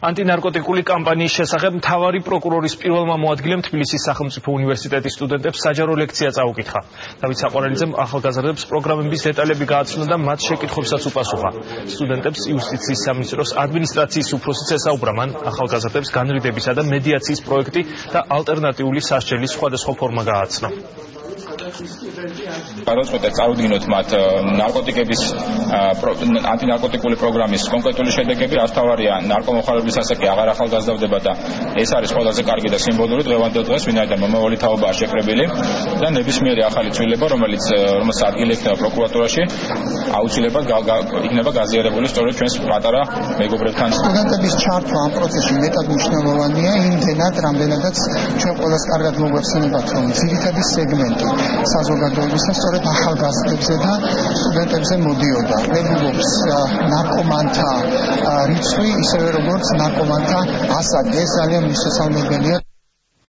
ანტინარკოტიკული კამპანიის შესახებ მთავარი პროკურორის პირველმა მოადგილემ თბილისის სახელმწიფო უნივერსიტეტის სტუდენტებს საჯარო ლექცია წაუკითხა. დავით საყვარელიძემ ახალგაზრდებს პროგრამების დეტალები გააცნო და მათ შეკითხვებსაც უპასუხა. სტუდენტებს იუსტიციის სამინისტროს ადმინისტრაციის უფროსიც ესაუბრა. მან ახალგაზრდებს განრიდებისა და მედიაციის პროექტი და ალტერნატიული სასჯელის სხვადასხვა ფორმა გააცნო. Παρότι წავდგინოთ მათ ნარკოტიკების ანტინარკოტიკული პროგრამის კონკრეტული შედეგები, ასთავარია ნარკომოხარებლის ასაკი აღარ ახალგაზრდავდება და ეს არის ყველაზე კარგი და სიმბოლური დღევანდელ დღეს, ვინაიდან მომავალი თაობაა შეკრებილი და ნებისმიერი ახალი ცვლილება, რომელიც ადგილი ექნება პროკურატურაში, აუცილებლად იქნება გაზიარებული სწორედ ჩვენს პატარა მეგობრებთან. სტუდენტების ჩართვა ამ პროცესში მეტად მნიშვნელოვანია, იმდენად, რამდენადაც ჩვენ ყველას კარგად მოგვეხსენებათ, რომ ძირითადი სეგმენტი საზოგადოებისა სწორედ ახალგაზრდებზე და სტუდენტებზე მოდიოდა. მეგობრობს ნარკომანთა რიცხვი, ისევე როგორც ნარკომანთა ასაკი. ეს ძალიან მისასალმებელია.